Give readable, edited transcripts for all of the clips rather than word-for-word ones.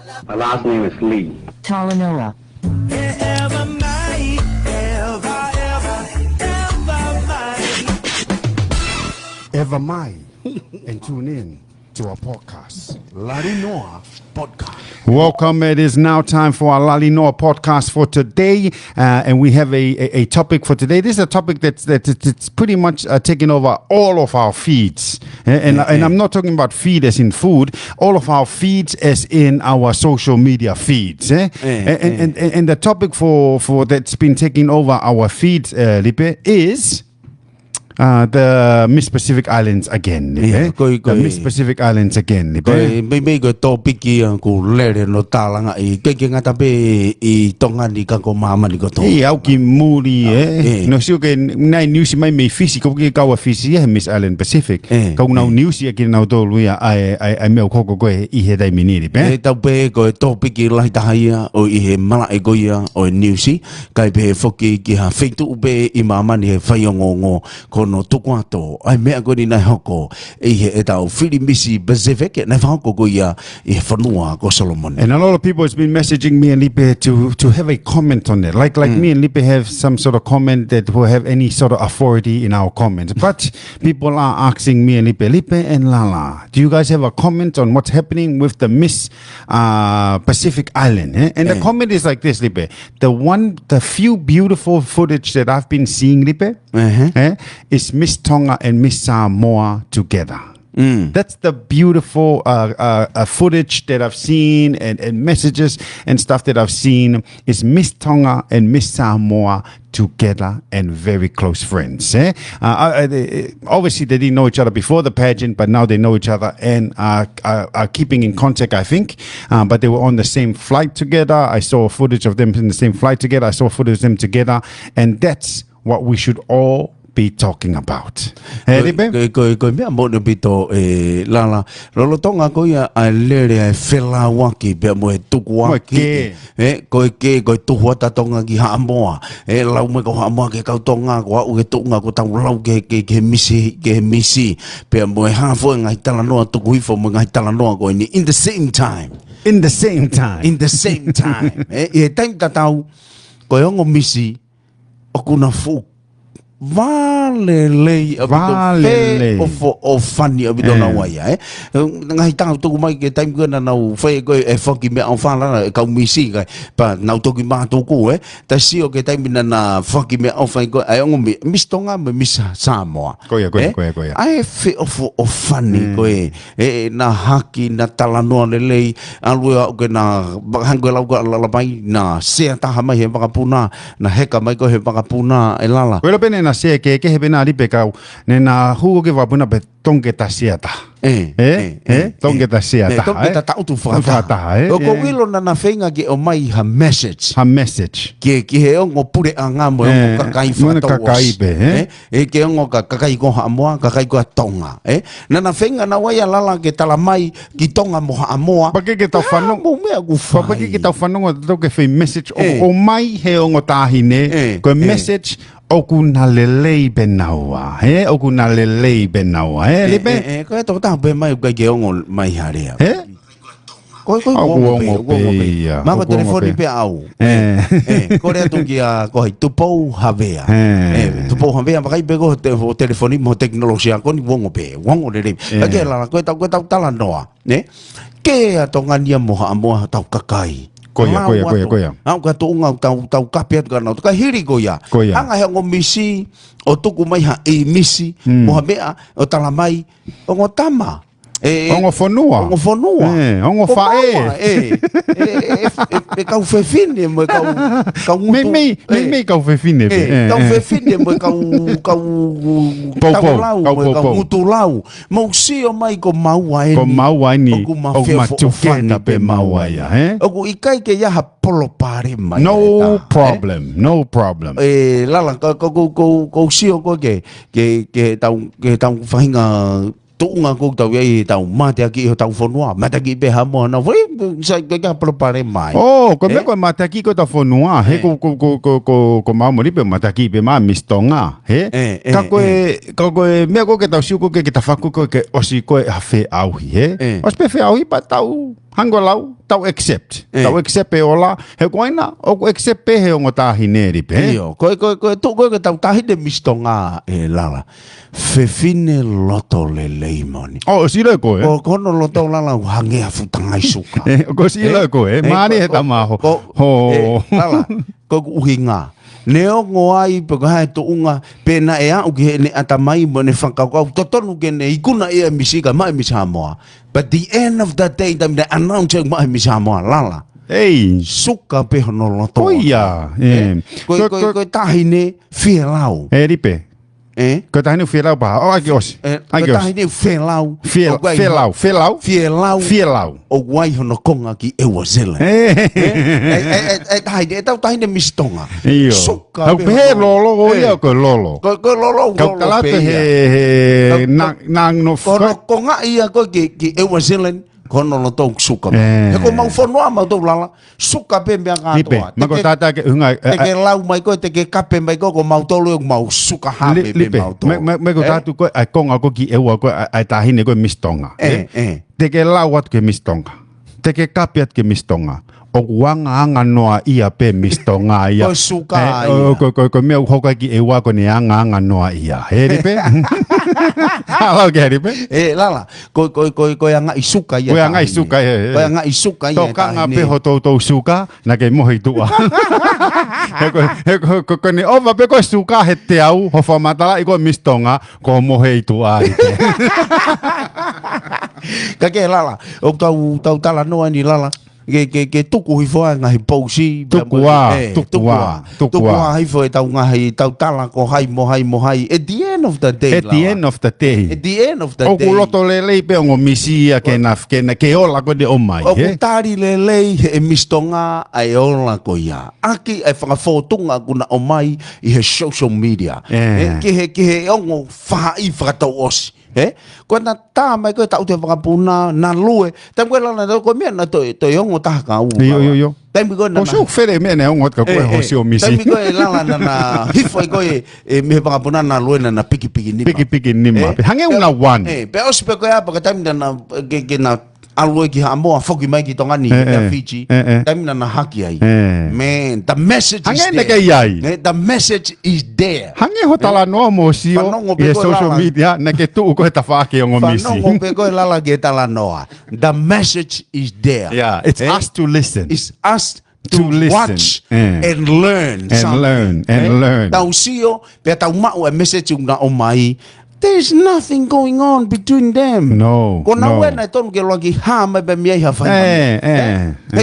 My last name is Lee. LALINOA. Ever mind and tune in to our podcast, LALINOA Podcast. Welcome. It is now time for our LALINOA podcast for today, and we have a topic for today. This is a topic that's pretty much taking over all of our feeds, and I'm not talking about feed as in food. All of our feeds as in our social media feeds, and the topic for that's been taking over our feeds, Lipe, is the Miss Pacific Islands again. The Miss Pacific Islands again. May go topic yan ko lere no talanga kaya nga tabi tonga ni kako mama ni ko to. Au ki muri no sio ke nai news mai me fisi ko ki kawa fisi Miss Island Pacific. Ko na news ya ki na to luia ai me ko ko I he dai miniri pe. Ta be ko topic lai ta ia o I he mala e go ia o news kai be foki ki ha feitu be I mama ni he faiongo no tukwato ai me go ni na hoko he eta fili misi Pacific na hoko go ia I fanua go Solomon. And a lot of people has been messaging me and Lipe to have a comment on it. Like me and Lipe have some sort of comment that will have any sort of authority in our comments. But people are asking me and Lipe and Lala, do you guys have a comment on what's happening with the Miss Pacific Island? And the comment is like this, Lipe. The few beautiful footage that I've been seeing, Lipe, is Miss Tonga and Miss Samoa together. That's the beautiful footage that I've seen and messages and stuff that I've seen is Miss Tonga and Miss Samoa together and very close friends. Obviously, they didn't know each other before the pageant, but now they know each other and are keeping in contact, I think. But they were on the same flight together. I saw footage of them in the same flight together. I saw footage of them together. And that's what we should all be talking about. Ko me mo no bito lala lolo tonga ko ya lere fela waki be mo tukwa ki ko tu hota tonga ki ha moa lau me ko ha moa ke ka tonga ko u ke tunga ko tau lau ke misi be mo ha fo ngai tala no tu kui fo mo ngai tala no ko ni in the same time time tatau ko yo ngo misi o kuna fu Valele of funny of na waya ngai tang tu mai ke time ko na fe ko foki me on fala ka misi ka pa na to ki ma to ko ta si o ke time na foki me on fa ko ai ngom Miss Tonga me Miss Samoa ko ya ai fe of funny ko na haki na talano le alu ko na hango la mai na se ta ha mai he pakapuna na heka mai ko he pakapuna elala na se ke he bena Lipe kau ne na hu ke wa puna pe tonge ta siata tonge ta siata tonge ta utu fata ko wilo na fenga ke o mai ha message ke he ngo pure anga mo kakai fata ke ngo kakai ko ha mo kakai ko tonga na fenga na waya lala ke tala mai ki tonga mo ha mo pa ke ta fano mo me gu fa pa ke ta fano to ke fe message o mai he ngo tahine ko message okuna lelei benawa okuna lelei benawa Lipe ko to ta be mai ga ge ngo mai harea ko ma ko telefoni pe au ko re tu kia ko tu pou havea pa kai be ko telefoni mo teknologia ko ni wongo le ke la ko ta tala noa ke atonga ni mo ta kakai Koya. Ang katuunga tau kapiat ka na ka hiri koya. Ang ayang misi o tuku mai ha misi mo habea o talamai o tama. Ongo fonua. Ongo fae. Kau fefine mo kau me kau fefine. Kau fefine mo kau mutulau. Mo sio mai ko mauai. Ko mauai ni. O matufana pe mauai O ikai ke ya polo pare mai. No problem. Lala ko sio ko ke tau fahinga tunga ko tau ye tau mate aki tau fonua mate aki be hamo na foi sai ka prepare mai ko me ko mate aki ko tau fonua he ko ma mori pe mate aki be ma Miss Tonga ka ko me ko ke tau siu ko ke ta faku ko ke osi ko a fe au he os pe fe au pa tau hango lau tau accept tau accept pe ola he koina o accept pe he o tahi neri pe io ko tau tahi de mistonga lala fefine loto le leimoni sila ko ko no loto lala hange afutanga isuka ko sila ko mani he tamaho ho lala ko uhinga Neo ngoai pe ka to unga pe na e au ke ne atamai mo ne whakakau totonu ke ne ikuna e misika mai misamoa. But the end of the day tam the announcing mai misamoa lala. Ei, suka pe no loto. Koia. Ko tahine filau. Ripe. Ko tahine filau pa. O aki os. Ko tahine filau. Filau. O wai hono konga ki e wazela. Tahine mistonga. Suka pe lolo o ia ko lolo. Ko lolo. Ko kalate he nang no konga ia ko ki e wazela. Kono no tong suka. E ko mau fonoa mau tau lala. Suka pe mea ngatoa. Mako tata ke unga. Te ke lau mai ko, te ke kape mai ko mau tolu e mau suka hape pe mau tolu. Mako tatu ko ai konga ko ki ewa ko ai tahine ko mistonga. Te ke lau at ke mistonga. Te ke kape at ke mistonga. O wanga anga noa ia pe mistonga ia. Ko suka ia. Ko mea uhoka ki ewa ko ne anga noa ia. Heri pe? Halo ke heri pe? Lala. Ko anga isuka ia. Ko anga isuka ia. Ko anga isuka ia. Toka nga pe ho tau suka na ke mohi tua. Ko ni ova pe ko suka he te au ho whamatala i ko mistonga ko mohi tua. Ka ke lala. O tau tala noa ni lala. Ke tuku hi foa ngahi pausi tukua hi foa tau ngahi tau tala ko hai mo hai at the end of the day o kuloto lelei pe ngo misi ya ke ola ko de omai o kutari lelei e mistonga ai ola ko ya aki ai whanga fotunga kuna omai i he social media ke he ongo whai whakatau osi ko na ta mai ko tau te whakapuna na lue tam ko lana ko mea na to yongo ta ka u yo tam ko na o so fere me ne ongo ka ko ho si o misi tam ko lana na hifo ko me whakapuna na lue na piki ni ma hange una one pe os pe ko ya pa tam na ke na aloi ki hamoa foki mai ki tonga ni na Fiji tam na haki ai man the message is there the message is there hange ho tala no mo si o e social media na ke tu ko ta fa ke ngo misi no pe ko lala ke tala noa the message is there it's us to listen it's us to watch and learn tau sio pe tau mau a message una o mai. There's nothing going on between them. No. Kona wena ton ke logi ha mai be mi ha fa.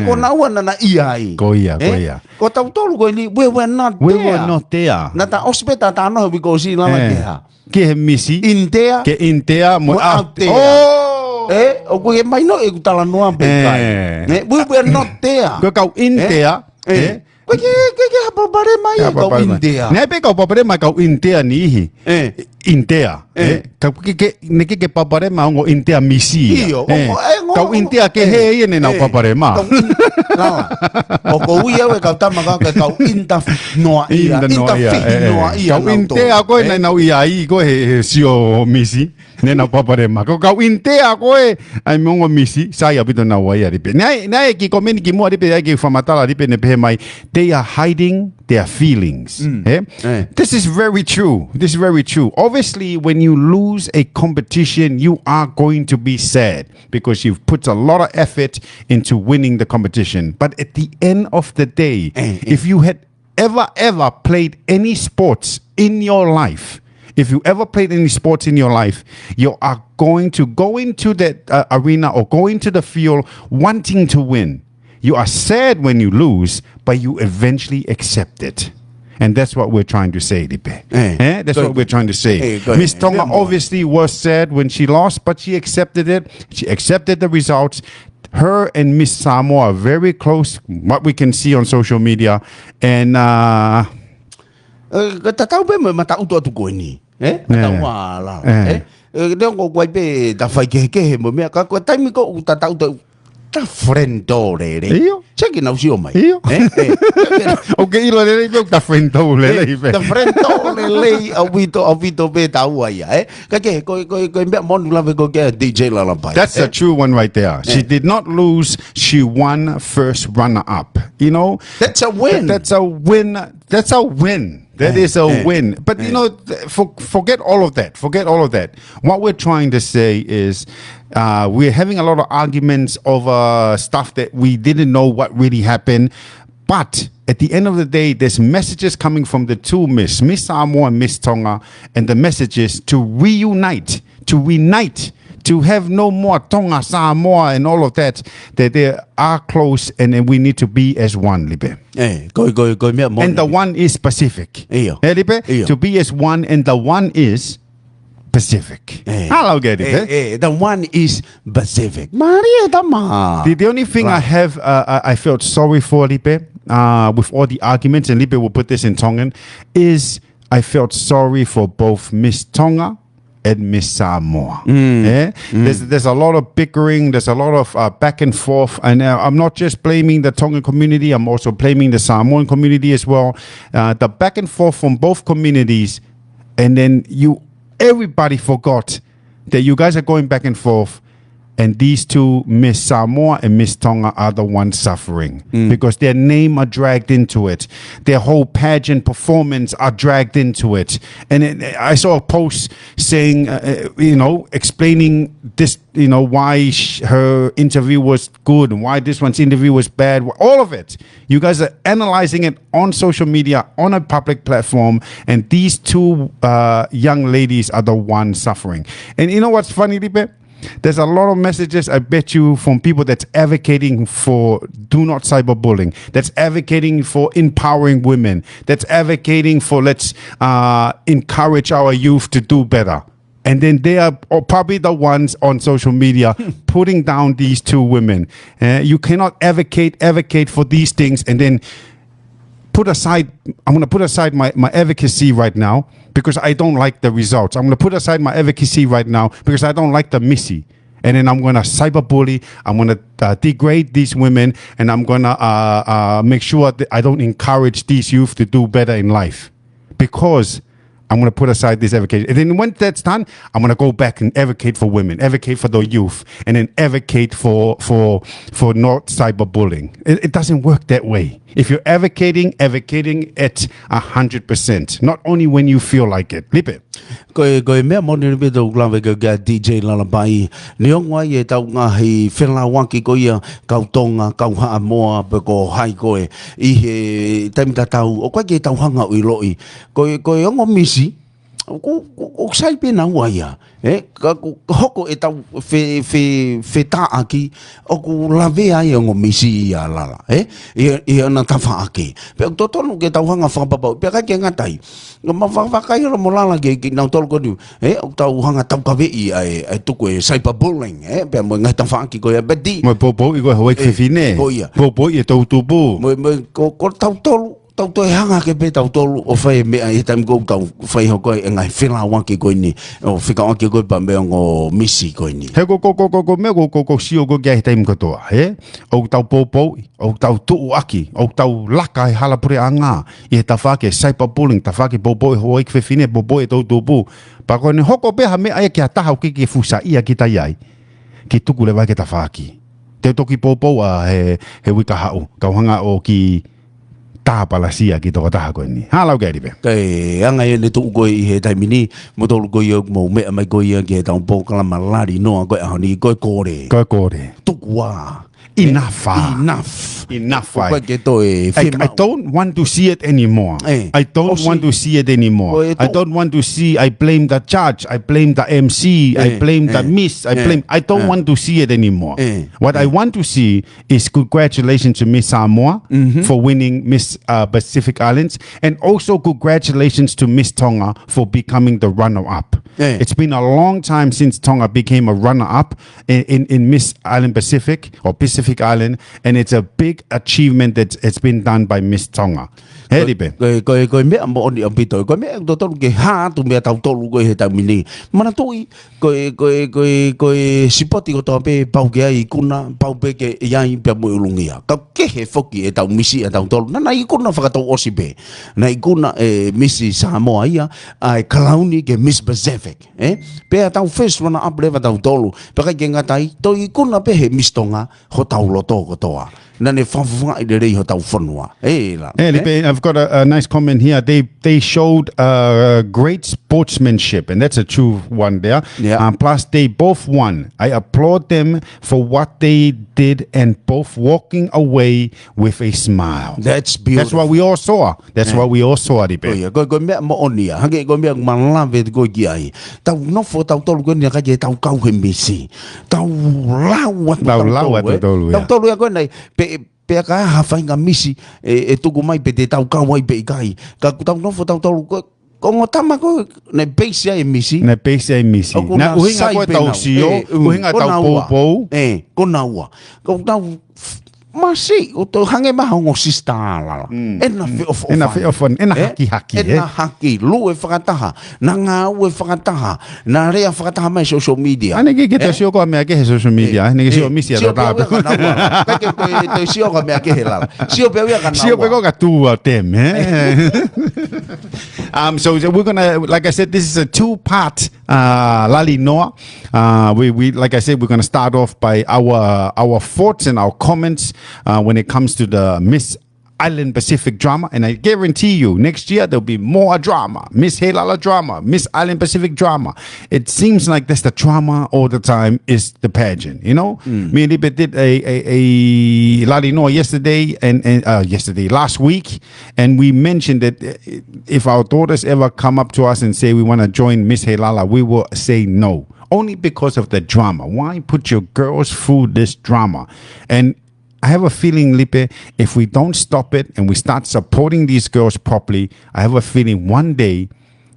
Kona wena na iai. Ko ia. Ko tau tolu ko ni we were not there. Na ta ospeta ta no because ila la ke ha. Ke he misi. Intea. Ke intea mo out there. O ko e mai no e tala noa pe kai. We were not there. Ko kau intea. Ke hapapare mai kau India. Ne pe kau papare mai kau India ni India. Ne ke papare mai ngo India misi. Kau India ke he ne na papare mai. O ko ia we kau tama kau Inta noa ia. Kau India ko ne na ia I ko he sio misi. Ne na papare mai. Kau India ko ai mongo misi saya bito na wa ia ripe. Ne ki komeni ki mo ripe ki famatala ripe ne pe mai. They are hiding their feelings. This is very true. Obviously, when you lose a competition, you are going to be sad because you've put a lot of effort into winning the competition. But at the end of the day, if you had ever played any sports in your life, you are going to go into that arena or go into the field wanting to win. You are sad when you lose, but you eventually accept it. And that's what we're trying to say, Lipe. That's what we're trying to say. Miss Tonga obviously was sad when she lost, but she accepted it. She accepted the results. Her and Miss Samoa are very close, what we can see on social media. And tatau be matau tu ko ni. Matau wala. Dia ko kwai be ta fai ke mo me ka ko tai mi ko tatau ta friend dore re check it out si o mai. Okay, ilo le le ta friend to le le. The friend to le avito be tau ai ka ke ko me mon la ve ko ke DJ LALINOA. That's a true one right there. She did not lose. She won first runner-up. You know, that's a win. That's a win. That's a win. That is a win. But you know, forget all of that. Forget all of that. What we're trying to say is we're having a lot of arguments over stuff that we didn't know what really happened. But at the end of the day, there's messages coming from the two Miss Samoa and Miss Tonga, and the message is to reunite, to have no more Tonga, Samoa, and all of that, that they are close and we need to be as one, Lipe. And the one is Pacific. Lipe? To be as one, and the one is Pacific. Hello, get it. The one is Pacific. Maria Dama. The only thing I have, I felt sorry for, Lipe, with all the arguments, and Lipe will put this in Tongan, is I felt sorry for both Miss Tonga and Miss Samoa. There's a lot of bickering, there's a lot of back and forth, and I'm not just blaming the Tongan community, I'm also blaming the Samoan community as well. The back and forth from both communities, and then everybody forgot that you guys are going back and forth, and these two, Miss Samoa and Miss Tonga, are the ones suffering because their name are dragged into it. Their whole pageant performance are dragged into it. And I saw a post saying, explaining this, why her interview was good and why this one's interview was bad. All of it. You guys are analyzing it on social media, on a public platform, and these two young ladies are the ones suffering. And you know what's funny, Lipe? There's a lot of messages, I bet you, from people that's advocating for do not cyberbullying, that's advocating for empowering women, that's advocating for let's encourage our youth to do better. And then they are probably the ones on social media putting down these two women. You cannot advocate for these things and then I'm going to put aside my advocacy right now because I don't like the results. I'm going to put aside my advocacy right now because I don't like the Missy. And then I'm going to cyberbully. I'm going to degrade these women. And I'm going to make sure that I don't encourage these youth to do better in life. Because I'm going to put aside this advocacy. And then when that's done, I'm going to go back and advocate for women, advocate for the youth, and then advocate for not cyberbullying. It doesn't work that way. If you're advocating at 100%, not only when you feel like it. Lipe. Koe mea mo ni bedo glave ga DJ LALINOA. Niongwa ye tau ngahi whenla wanki ko ia kau tonga kau haa moa pe ko hai koe I he taimita tau o koe ke tau hanga ui loi. Koe ongo misi o sai pena waia hoko e tau fe ta aki o ku lave ai ngo misi ia lala ia na ta fa aki pe to tonu ke tau hanga fa papa pe ka ke ngatai ma fa kai ro molala ke na tol ko du o tau hanga tau ka ve ai tuku e cyberbullying pe mo ngata fa aki ko ia bedi mo popo I go hoi ke fine popo I tau tupu mo ko tau tolu tau toi hanga ke pe tau tolu o fai me ai tam go tau fai ho ko ngai whela wanki ko ni o whika wanki ko pa me ngo misi ko ni he ko me ko sio go gai time ko toa o tau popo o tau tu aki o tau laka e hala pure anga I ta fa ke cyberbullying ta fa ke popo ho ik fine popo e tau tupu pa ko ni hoko pe ha me ai ke ta ha ke fusa ia ki tai ai ki tuku le vai ke ta fa ki te toki popo he wika hau kau hanga o ki Tapalasia ki toko taha koe ni. Halau kei ripe. Kei anga e le tu koe I he taimini mo tolu koe mo mea mai koe ki he tau pōkala ma LALINOA koe ahoni koe kore. Koe kore. Tukua. Enough. I don't want to see it anymore. I don't want to see it anymore. I don't want to see I blame the judge, I blame the MC, I blame the miss, I don't want to see it anymore. What I want to see is congratulations to Miss Samoa for winning Miss Pacific Islands, and also congratulations to Miss Tonga for becoming the runner-up. It's been a long time since Tonga became a runner-up in Miss Island Pacific or Pacific Island, and it's a big big achievement that it's been done by Miss Tonga. Hey, Lipe. Koe mea mo oni ambito. Koe mea to tolu ke ha tu mea tau tolu koe he tau mini. Mana tui koe sipoti ko tau pe pau ke ai kuna pau pe ke iai pe mo ulungia. Kau ke he foki e tau misi e tau tolu. Na i kuna whakatau osi pe. Na i kuna misi Samoa ia ai kalauni ke Miss Pacific. Pe tau first wana up level tau tolu. Pe kai ke ngatai to i kuna pe he Miss Tonga ho tau loto ko toa. Nane whawhunga i rei ho tau whanua. Hey, Lipe, I've got a nice comment here. They showed great sportsmanship, and that's a true one there. Yeah. Plus, they both won. I applaud them for what they did and both walking away with a smile. That's beautiful. That's what we all saw. That's what we all saw, Lipe. Oh, yeah. Go mea mo onia. Hange go mea malave go giai. Tau nofo tau tolu ko ni ka je tau kau he misi. Tau lawa tau tolu ya ko nei pe ka ha fainga misi e tuku mai pe te tau kau mai pe kai. Ka tau nofo tau tolu ko Kongo tama ko na base ya emisi. Na base ya emisi. Na uhinga ko tau sio, uhinga tau popo. Ko na ua. Ko tau masi o to hange ma hongo sistala. Ena fe of ena haki. Ena haki lu e whakataha. Na ngā u e whakataha. Na rea whakataha mai social media. Ane ke te sio ko mea ke he social media. Ane ke sio misi a tātou. Kai ke te sio ko mea ke he lala. Sio pe wia ka nawa. Sio pe ko ka tua tem, So we're gonna, like I said, this is a 2-part LALINOA. We like I said, we're gonna start off by our thoughts and our comments when it comes to the Miss Island Pacific drama, and I guarantee you next year there'll be more drama. Miss Helala drama, Miss Island Pacific drama. It seems like that's the drama all the time is the pageant, you know. Me and Lipe did a LALINOA yesterday last week, and we mentioned that if our daughters ever come up to us and say we want to join Miss Helala, we will say no, only because of the drama. Why put your girls through this drama? And I have a feeling, Lipe, if we don't stop it and we start supporting these girls properly, I have a feeling one day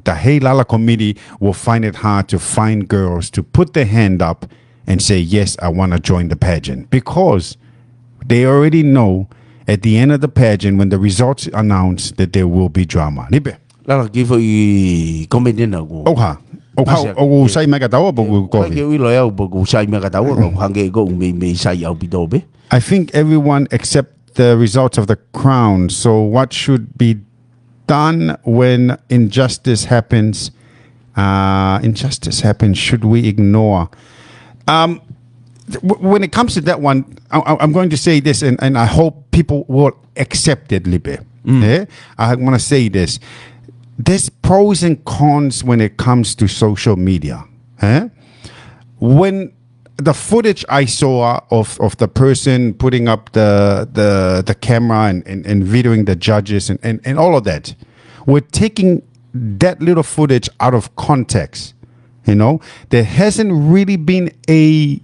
the Hey Lala committee will find it hard to find girls to put their hand up and say, yes, I want to join the pageant. Because they already know at the end of the pageant, when the results announce, that there will be drama. Lipe. Lala, give you comment in now. O sai mega tawa bogu ko. Ke wi loya bogu sai mega tawa ko hange go me sai au bidobe. I think everyone accept the results of the crown. So what should be done when injustice happens? Should we ignore? When it comes to that one, I'm going to say this, and I hope people will accept it, Lipe. Yeah? I want to say this. There's pros and cons when it comes to social media. When the footage I saw of the person putting up the camera and videoing the judges and all of that, we're taking that little footage out of context. You know, there hasn't really been a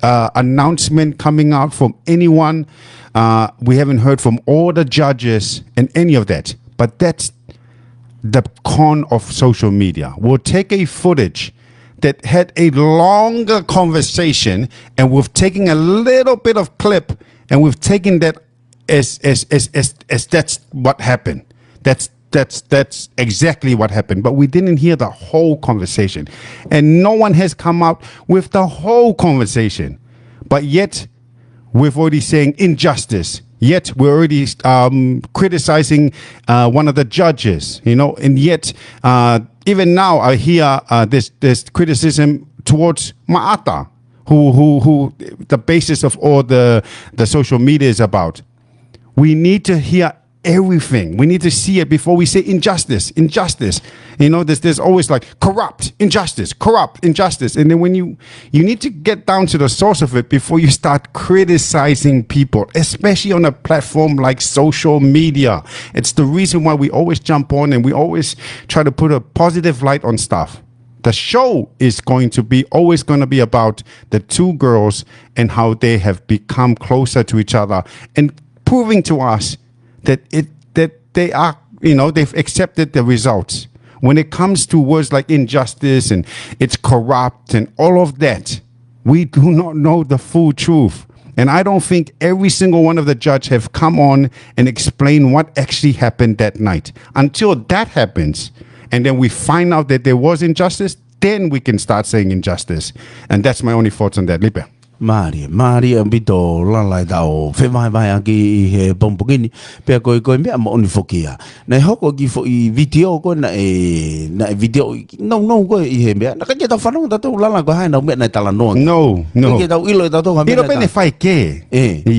announcement coming out from anyone. We haven't heard from all the judges and any of that. But that's the con of social media. We'll take a footage that had a longer conversation, and we've taken a little bit of clip, and we've taken that as that's what happened. That's exactly what happened. But we didn't hear the whole conversation, and no one has come out with the whole conversation. But yet, we're already saying injustice. Yet we're already criticizing one of the judges, you know, and yet even now I hear this criticism towards Ma'ata, who the basis of all the social media is about. We need to hear everything. We need to see it before we say injustice. You know, there's always like corrupt, injustice. And then when you need to get down to the source of it before you start criticizing people, especially on a platform like social media. It's the reason why we always jump on and we always try to put a positive light on stuff. The show is always going to be about the two girls and how they have become closer to each other and proving to us that they are, you know, they've accepted the results. When it comes to words like injustice and it's corrupt and all of that, we do not know the full truth. And I don't think every single one of the judge have come on and explained what actually happened that night. Until that happens, and then we find out that there was injustice, then we can start saying injustice. And that's my only thoughts on that. Lipe. Mari ambito lalai tau whewai vai aki he pompogini pia koe mea mo oni fokia na hoko ki fo I video ko na video no ko I he mea na ka tau whanong tau lalai ko hai na mea na tala noa no ka tau ilo tau ha mea ilo bene fai ke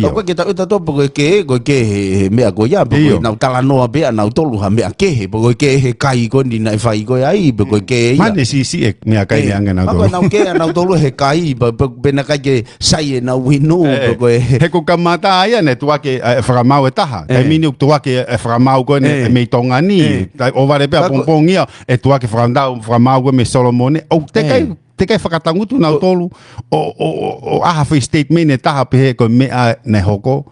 tau ka tau tau po ke he mea ko ya po na tala noa bea na tolu ha mea ke he po ke he kai ko ni na fai ko ai po ke mane si mea kai ni anga na tolu na ke na tolu he kai bena kai sai na winu he ko kamata ia ne tuake whakamau e taha e mini tuake whakamau ko ne me tonga ni o vare pea pompongia e tuake whakamau ko me Solomone o te kai whakatangutu na tolu o aha whi statement e taha pehe ko mea ne hoko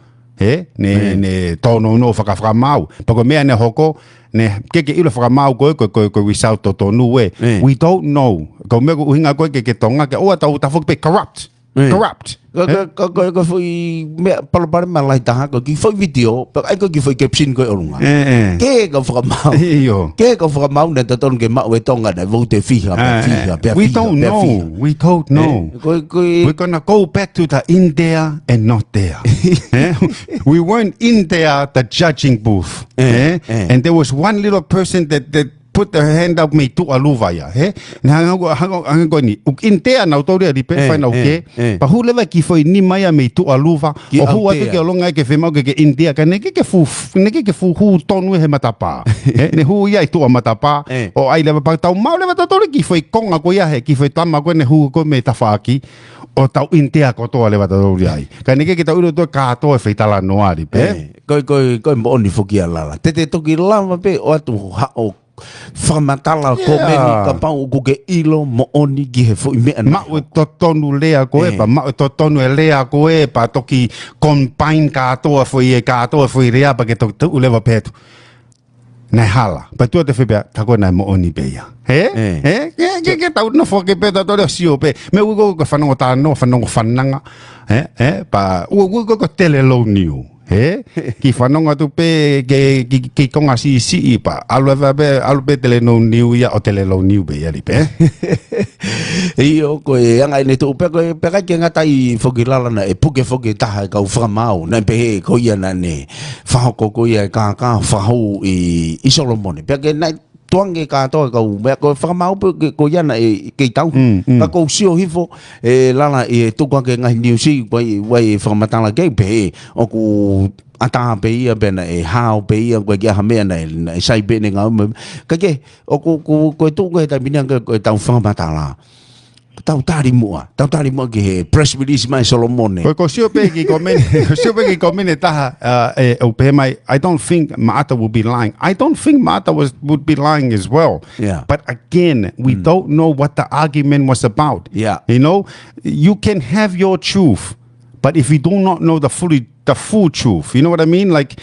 ne tono no whakamau pako mea ne hoko ne keke ilo whakamau ko result to tonu we don't know ko mea ko uhinga koe ke tonga ke oa tau tafuk pe corrupt ko foi me para malai taha ko ki foi video pa ai ko ki foi caption ko orunga ke ko whakamau ke ko whakamau na taton ke mau e tonga na vote fiha we don't know we're gonna go back to the in there and not there we weren't in there the judging booth and there was one little person that put their hand up me tu aluva ya na hango ni intea na autoria di pe fai na ke pa hule va ki foi ni mai me tu aluva o hu atu ke longa ke fema ke india ka ne ke fu hu tonu he matapa ne hu ia tu matapa o ai leva pa tau mau leva tau ki foi konga ko ia he ki foi tama ko ne hu ko me tafaki o tau intea ko to leva tau ai ka ne ke tau to ka to e feitala noa di pe ko mo ni fokia la te toki lava pe o atu ha o whamatala ko meni ka pau ko ke ilo mo oni ki he fo me ma o to tonu lea ko e pa ma o to tonu lea ko e pa toki combine ka to fo rea pa ke to leva petu na hala pa tu te febia ta ko na mo oni be ya ke ta no fo ke pe ta to si o pe me u go fanongo ta no fanongo fananga pa u go tele lo new ki whanonga tu pe ki konga si pa alu be tele no niu ia o tele lo niu be ia li pe iyo ko e anga ne tu pe ka ke ngata I fogilala na e puke taha ka whamau na pe ko ia na ne whahoko ko ia ka whahu I Solomone pe ke na tuange ka to ka me ko whamau ko ia na ke tau ka ko sio hifo lala e tu ka ke ngai niu si wai whamatala ke pe o ku ata pe ia bena e how pe ia ko ia hame na sai be ne ngau ka ke o ko tu ko ta binia ko tau whamatala tau tari mua ke press release mai Solomone ko sio pe ki komene taha o pe mai I don't think Maata would be lying I don't think Maata would be lying as well but again we don't know what the argument was about you know you can have your truth but if you do not know the full truth you know what I mean like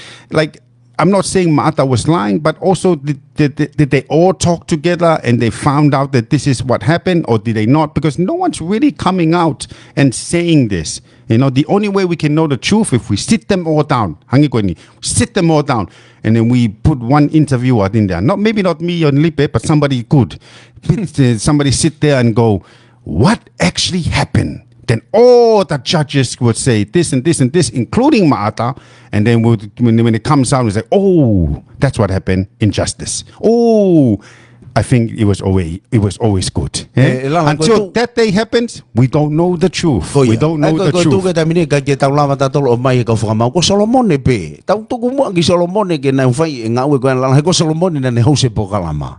I'm not saying Maata was lying, but also did they all talk together and they found out that this is what happened, or did they not? Because no one's really coming out and saying this. You know, the only way we can know the truth if we sit them all down, sit them all down, and then we put one interviewer in there. Maybe not me or Lipe, but somebody could. Somebody sit there and go, what actually happened? Then all the judges would say this and this and this, including Maata. And then when it comes out, we say, oh, that's what happened, injustice. Oh, I think it was always good. Until that day happens, we don't know the truth. We don't know the truth. Ko Solomone pe. Tau tuku mo ki Solomone ke na fai nga we ko la ko Solomone na ne hose po kalama.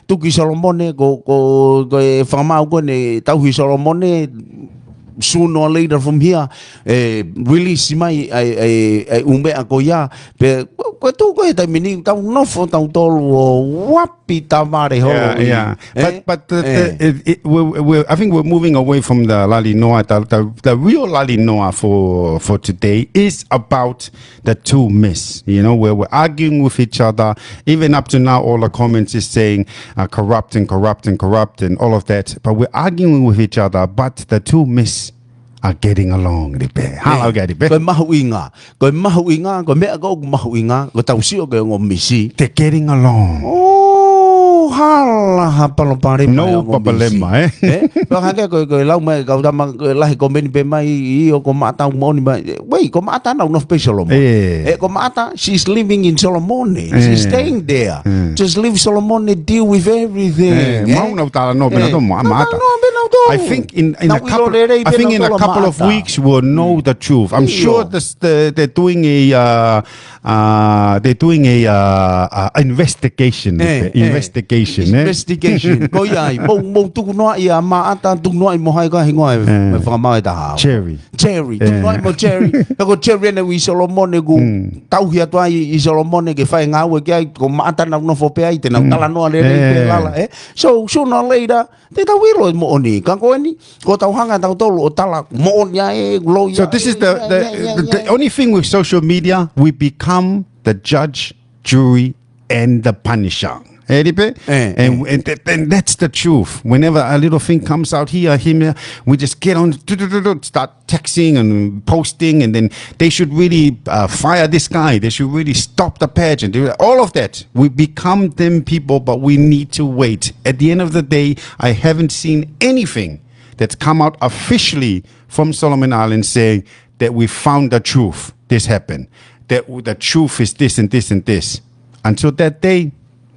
Tu ki Solomone ko whamau ko ne tau hi Solomone sooner or later from here release mai ai umbe ako ya pe ko tu ko ta mini tau no fo tau tolo wapi tamare ho but I think we're moving away from the LALINOA. The real LALINOA for today is about the two myths, you know, where we're arguing with each other. Even up to now, all the comments is saying corrupt and all of that, but we're arguing with each other. But the two myths are getting along lipe. Hello lipe. Ko mahuinga. Ko mahuinga, ko mea ko mahuinga, ko tau sio ko ngo misi. They're getting along. Oh, hala hapalo pare. No problema, eh? Ko hake ko lau mai ko tama lahi ko meni pe mai io ko mata mo ni mai. Wait, ko mata no special mo. Ko mata, she's living in Solomone. She's staying there. Just leave Solomone deal with everything. Mau na tala no bena to mata. I think in a couple of weeks we'll know the truth. I'm sure they're doing a investigation. Investigation. Ko yai mo tu no ia maata tu no mo hai ka hingoa me fa mai ta. Cherry. Tu no mo cherry. Ko cherry na wi Solomone gu tau hia to ai Solomone ke fai nga we ke ko maata na no fo pe ai te na tala no le la so sooner or later te ta wilo mo oni ka ko ni ko tau hanga tau tolu o tala mo onia lo ya. So this is the only thing with social media, we become the judge, jury and the punisher. And that's the truth. Whenever a little thing comes out here, we just get on, start texting and posting, and then they should really fire this guy. They should really stop the pageant. All of that. We become them people, but we need to wait. At the end of the day, I haven't seen anything that's come out officially from Solomon Islands saying that we found the truth. This happened. That the truth is this and this and this. Until that day,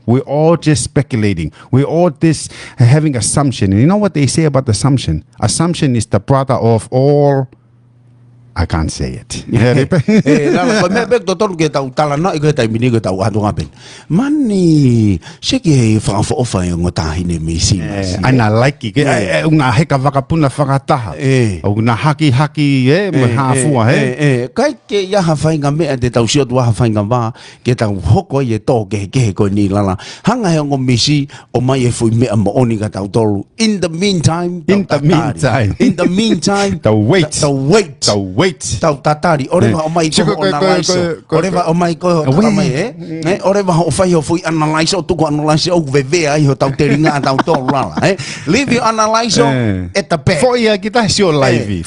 we're all just speculating. We're all just having assumption. And you know what they say about assumption? Assumption is the brother of all. I can't say it. Mani, shiki fa fa fa ngo tahi ne misi. Ana like it. Una heka vakapuna fakataha. Una haki mahafua kai ke ya ha fainga me de tau sio wa fainga va ke tau hoko ye to ke ko ni lala. Hanga he ngo misi o mai e fu me mo oni ka tau tolu. In the meantime, the wait. Tau tatari oreva o mai ko analyze oreva o mai ko mai oreva o fai o fui analyze o tu ko analyze o veve ai ho tau teringa tau to lala leave you analyze at the back foi kita sio live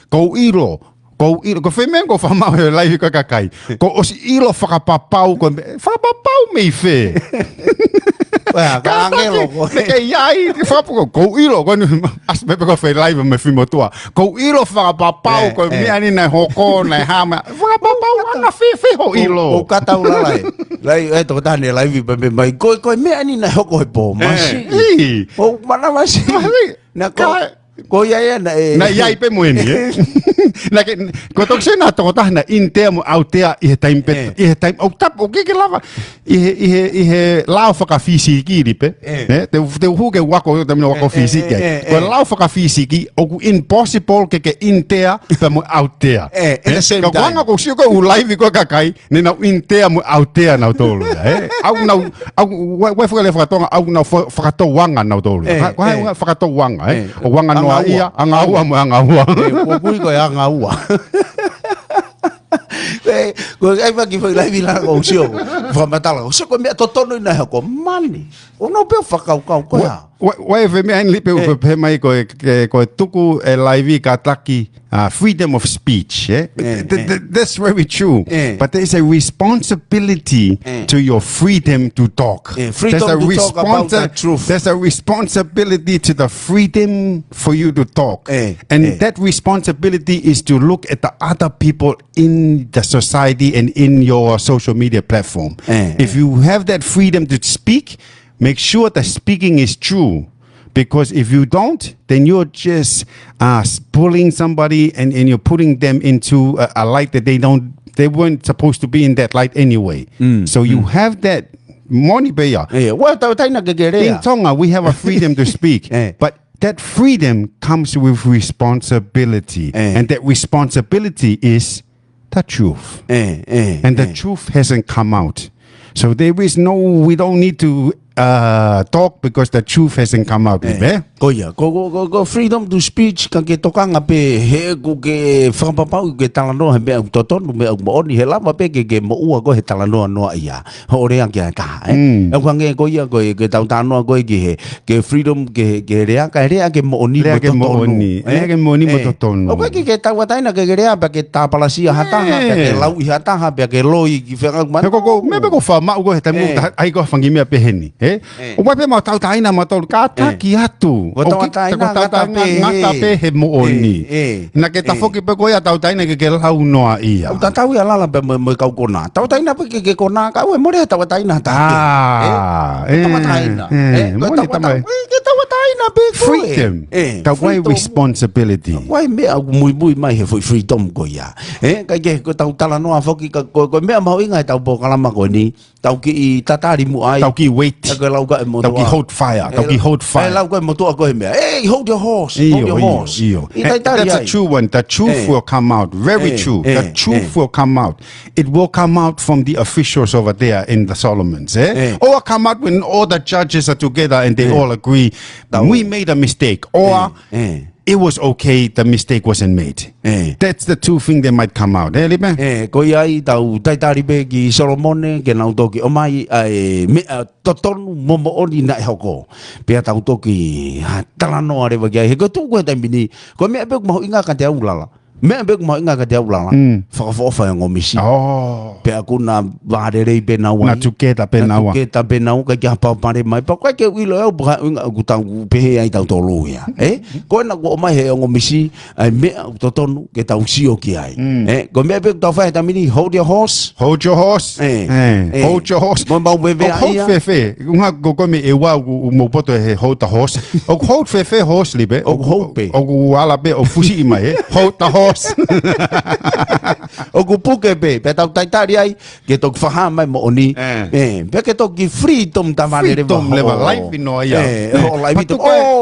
ko iro ko femen ko fama live ko kakai ko os iro fakapapau me fe Angelo ke yai fapo ko ilo ko as me ko fe live me fimo tua ko ilo fa papau ko mi ani na hoko na hama fa papau na fe ho ilo o kata ula lai e to tane live be mai ko mi ani na hoko po masi o mana masi na ko ya na yai pe mueni na ke ko to se na to ta na inte mo autea I time o tap o ke lava I lao fa ka fisiki ripe ne te hu ke wako te wako fisiki ko lao fa ka fisiki o impossible ke intea pe mo autea ko wanga ko sio ko live ko kakai ne na intea mo autea na tolo au na wa fa le fa tonga au na fa to wanga na tolo wa fa to wanga o wanga no ia anga ua o pui ko anga ua ko ai va ki foi lai vila o sio fa matala o se ko me to tono na ko mani o no pe fa ka ko ya wa ve me an lipe pe mai ko tuku live ka taki freedom of speech that's very true but there is a responsibility to your freedom to talk freedom to talk about the truth there's a responsibility to the freedom for you to talk and that responsibility is to look at the other people in the society and in your social media platform if you have that freedom to speak make sure the speaking is true. Because if you don't, then you're just pulling somebody and you're putting them into a light that they weren't supposed to be in that light anyway. So you have that money payer. In Tonga, we have a freedom to speak. But that freedom comes with responsibility. And that responsibility is the truth. And the truth hasn't come out. So we don't need to talk because the truth hasn't come out. Koia, ko freedom to speech ka ke tokanga pe he ko ke whakapapau ke talanoa he mea utotonu mea umaoni he lama pe ke mo ua ko he talanoa noa ia ho rea kia ka e kwa nge koia ko ke tautanoa ko ke freedom ke rea ka rea ke mooni rea ke mooni rea ke mooni mo totonu o ke tawataina ke rea pa ke tapalasia hataha pa ke lau i hataha pa ke loi ki whenga kumana ko mebe ko wha mau ko he tamu ai ko whangi mea pe heni o wai pe mau tautaina ma tau ka taki atu ko tautaina ngata pe he mooni na ke tafoki pe ko ia tautaina ke lau noa ia o tatau ia lala pe mo kau kona tautaina pe ke kona ka ue mo rea tautaina ta tautaina freedom ka wai responsibility wai mea mui mai he freedom ko ia ka ke ko tautala noa foki ko mea mau inga tau po kalama ko ni tau ki i tatari mu ai tau ki wait tau ki hold fire tau ki hold fire lau ko mo to ko me hey hold your horse hold your horse that's a true one the truth will come out very true the truth will come out it will come out from the officials over there in the Solomons or come out when all the judges are together and they all agree we made a mistake or it was okay, the mistake wasn't made. That's the two things that might come out. Libe? Ko ai tau taitari be ki Solomone ke nau toki o mai me totonu momo oni na hoko. Pe tau toki talano are wa he ko tu ko tamini. Ko me be ko inga ka te ulala. Me be ko inga ka te ulala. Fa ngomisi. Pe aku na varere pe na wa. Na tuketa pe na wa. Tuketa pe na ka ka pa pare mai pa ka ke wilo e ba ku tau pe ai tau tolu ya. Ko na ko mai he ngomisi me totonu ke tau sio ki ai. Ko me be tau fa tamini hold your horse. Hold your horse. Hold your horse. Mo ba we ve ai. Hold fe. Unha ko me e wa mo poto he hold the horse. O hold fe horse libe. O hold pe. O ala pe o fusi mai hold the horse. O kupuke pe tau taitari ai ke tok faha mai mo oni pe ke tok ki freedom tamale leva life no ia o life to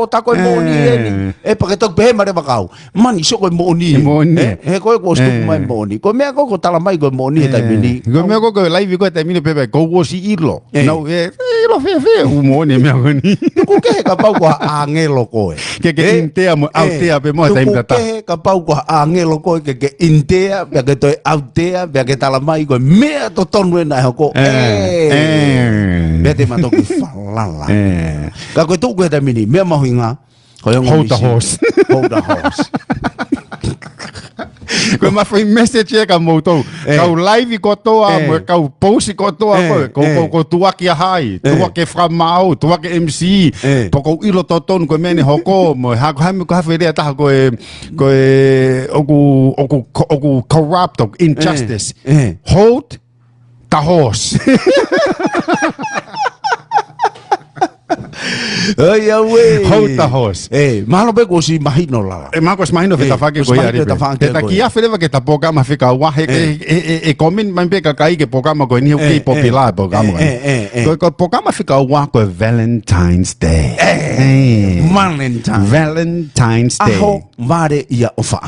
ta ko mo oni pa ke tok pe mare bakau mani so ko mo oni ko stu mai mo oni ko me ko tala mai ko mo oni ta mini ko me ko live ko ta mini pe ko wo si ilo no ilo fe u mo oni me ko ni ko ke ka pau ko angelo ko ke intea mo autea pe mo ta imta ke ka pau ko angelo ko ke intea pe ke to autea pe ke tala mai ko me to tonu na ko bete mato ki falala ka ko tu ko ta mini me mo hinga ko hold the horse hold the horse ko ma foi message ka moto ka live ko toa mo ka post ko toa ko tua ki hai tua ke from mau tua ke MC poko ilo toton ko mene hoko mo ha ko ha fe ta ko oku corrupt of injustice hold the horse hold the horse malo be ko si mahino la Marcos mahino feta fake ko ya ta kia fele ke ta programa fika wa e comment man be ka kai ke programa ko ni ke popular programa ko programa fika wa ko Valentine's Day Valentine's Day aho vare ia ofa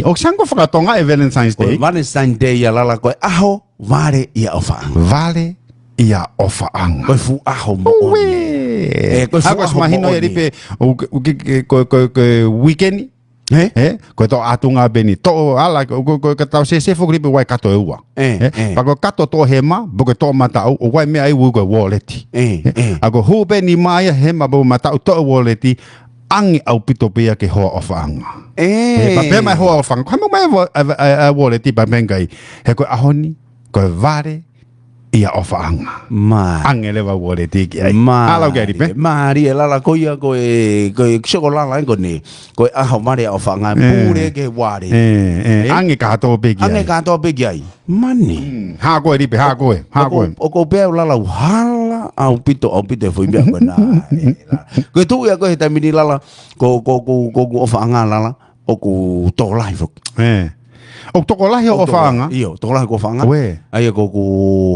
o sango faka tonga e Valentine's Day Valentine's Day ya la ko aho vare ia ofa vale ia ofa anga ko fu aho mo Agos mahino ya ripe ko weekend ko to atunga beni to ala ko ka tau se fo ripe wai kato ewa pa ko kato to hema bo to mata o wai me ai wo go wallet ago hu beni mai hema bo mata to wallet angi au pito pe ke ho ofa anga pa pe mai ho ofa anga ko mai wallet ba mengai he ko ahoni ko vare ia ofa anga angele va wole tiki ai ala gari pe mari la ko ia ko chocolate ko ni ko a ho mari ofa anga pure ke ware ange ka to pe ai mani ha ko ri pe ha ko o ko pe la hala au pito foi bia bana ko tu ia ko ta mini la ko ofa anga la o ko to live o toko lahi o whaanga iyo toko lahi ko whaanga ai ko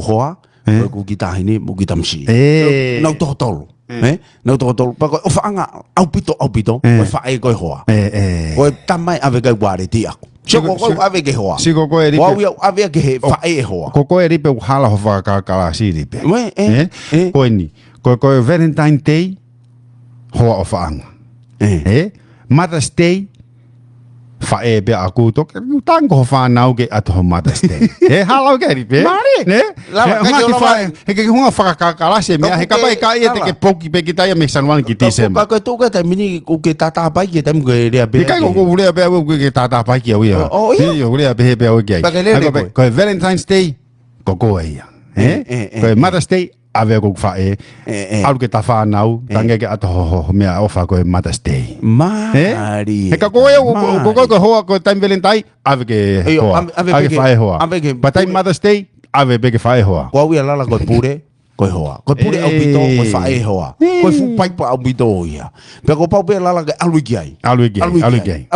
hoa ko kita hini mo kita msi nau toho tolo no to pa ko faanga au pito ko fa e ko hoa ko tamai ave ga ware ti ako so ko ave ge hoa si ko e wa ave ge fa e hoa ko e ripe hala ho fa ka si ripe ko ni ko Valentine Day hoa o faanga Mother's Day fa e be aku to tango fa nau ge at ho Mother's Day halau ge ripe la ke hunga fa ka se me he ka bai ka e te ke poki pe kita ya me sanwan ki ti se ma ka to ka ta mini ku ke tata bai ke tam ge ria be ka ko le be ku ke tata bai ke o ya yo le be be o ge ko Valentine's Day ko ya ko Mother's Day ave ko fa au ke ta fa nau tange ke at ho me o fa ko Mother's Day mari he ka ko ho ko time Valentine ave ke ave fa ho but time Mother's Day ave be ke fa ho ko wi la ko pure ko hoa ko pure au pito ko fa hoa ko fu pai pa au pito ya pe ko pa be la ke alu gai alu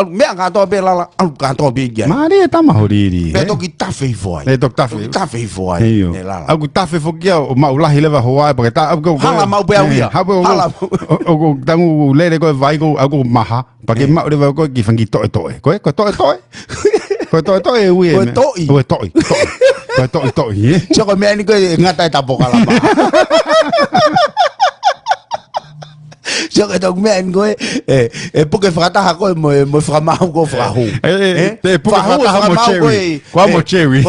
me ka to be la alu ka to be gai mari ta ma hori pe to ki ta fe foi le to ta fe foi au ta fe fo kia o ma ula hileva hoa pa ta au ko hala ma be au ya hala o tangu le ko vai ko au maha pa ke ma le ko ki fangi to ko to e wi ko to so ko me ni ko ngata ta boka la so ko to me ngo porque frata ha ko mo fra ma ko fra hu porque frata ha mo cherry kwa mo cherry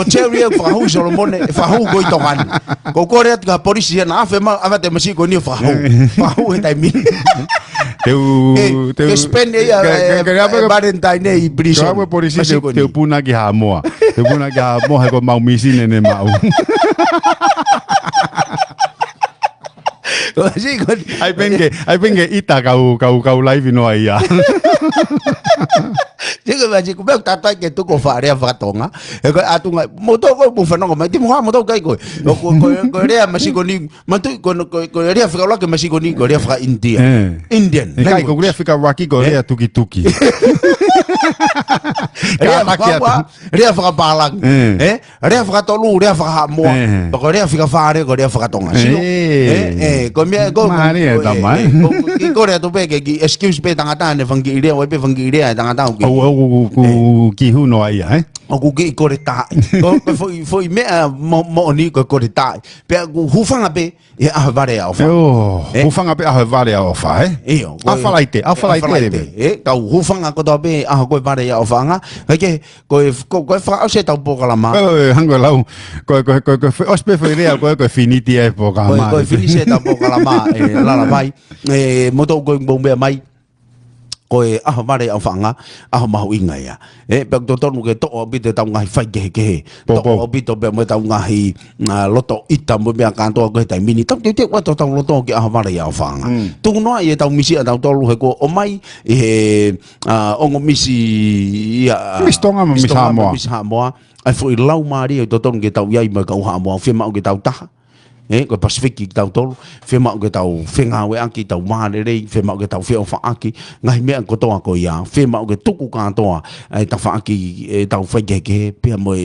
fra hu so mone fra hu go to kan ko ko re ka polisi na fe ma avate mo si ko ni fra hu e tai mi teu spende ya Valentine e briso kwa polisi teu puna ki ha moa he ko mau misi ne mau ai penge ita kau live no ai ya Diga mas como é que tá que tu com faria vatonga atunga moto ko bu fano ma ti mo moto kai ko rea masikoni matu ko rea fika la ke masikoni ko rea fika Indian kai ko rea fika waki ko rea tuki rea fika balang rea fika tolu rea fika mo ko rea fika fare ko rea fika tonga ko me ko ko rea to pe ke excuse pe tangata ne fangi rea we pe fangi rea tangata ki hu no ai o ku ki ko re ta ko foi me mo ni ko re ta pe hu fanga pe e a vare a fa hu fanga pe a vare a fa a falaite ka hu fanga ko do pe a ko vare a fanga ke ko fa o se ta po kala ma hango lau ko ospe foi rea ko finiti e po kala ma ko finiti ta po kala ma la vai moto ko bombe mai ko a mare a fanga a ma inga ya pe to tonu ke to bi te tau ngai fai ke to bi to be mo tau ngai loto ita mo be kan to ko tai mini to te wa to tau loto ke a mare a fanga tu no ye tau misi a tau to lu ko o mai o ngo misi ya mistonga mo misa mo ai foi lau mari to tonu ke tau yai ma ka ha mo fe ma ke tau ta ko Pacific tau tolu fe ma ke tau fenga we aki tau ma le fe ma ke tau fe fa aki ngai me ko to ko ya fe ma ke tuku ka to ai ta fa aki tau fa ke pe mo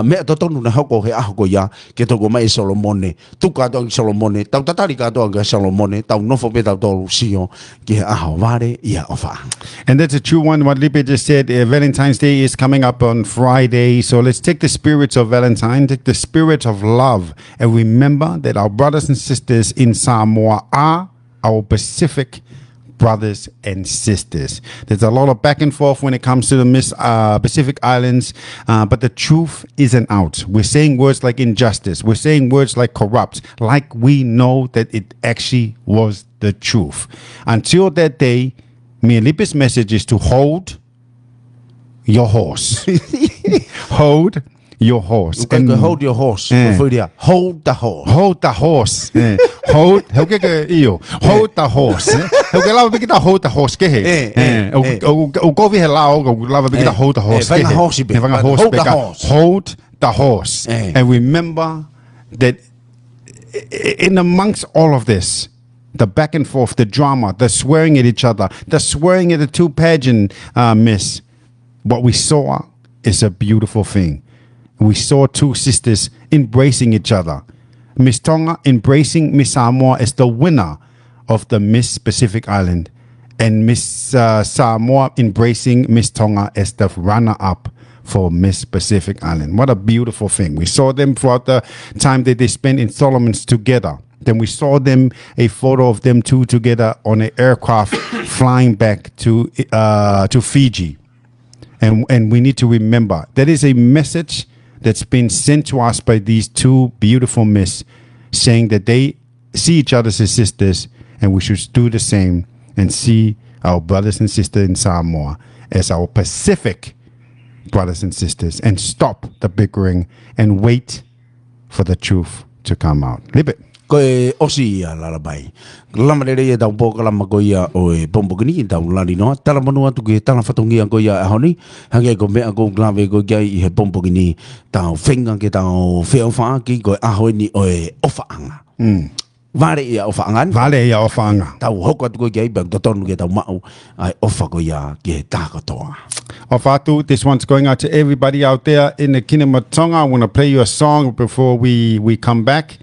me to tonu na hoko he ko ya ke to go mai Solomone tu ka to Solomone tau tatari ka to ga Solomone tau no fo pe tau tolu sio ke vare ya ofa. And that's a true one. What Lipe just said, Valentine's Day is coming up on Friday. So let's take the spirits of Valentine, take the spirit of love, and remember that our brothers and sisters in Samoa are our Pacific brothers and sisters. There's a lot of back and forth when it comes to the Pacific Islands, but the truth isn't out. We're saying words like injustice. We're saying words like corrupt, like we know that it actually was the truth. Until that day, me and Lipe's message is to hold your horse. Hold your horse. And hold your horse. Hold the horse. Hold the horse. Hold the horse. Lava bigita hold the horse ke he. O go vi helao go lava bigita hold the horse. Hold the horse. And remember that in amongst all of this, the back and forth, the drama, the swearing at each other, the swearing at the two pageant miss, what we saw is a beautiful thing. We saw two sisters embracing each other. Miss Tonga embracing Miss Samoa as the winner of the Miss Pacific Island, and Miss Samoa embracing Miss Tonga as the runner-up for Miss Pacific Island. What a beautiful thing. We saw them throughout the time that they spent in Solomons together. Then we saw them, a photo of them two together on an aircraft flying back to Fiji. And we need to remember that is a message that's been sent to us by these two beautiful Miss, saying that they see each other as sisters, and we should do the same and see our brothers and sisters in Samoa as our Pacific brothers and sisters, and stop the bickering and wait for the truth to come out. Libe. Koe osi ia lalabai. Lama lere ia tau poka lama ko ia o e pompokini tau LALINOA. Tala manua tu ke tala whatongi ko ia ahoni. Hange ko mea ko glave ko kia i he pompokini tau whenga ke tau wheo whaa ki ko ahoi ni o e ofaanga. Vale ia ofaangan. Vale ia ofaanga. Tau hoko atu ko kia i bang totonu ke tau mau. Ai ofa ko ia ki he tākatoa. Ofatu, this one's going out to everybody out there in the Kinematonga. I want to play you a song before we come back.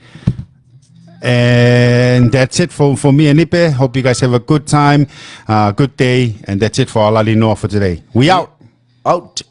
And that's it for me and Lipe. Hope you guys have a good time, good day. And that's it for our LALINOA for today. We out. Out.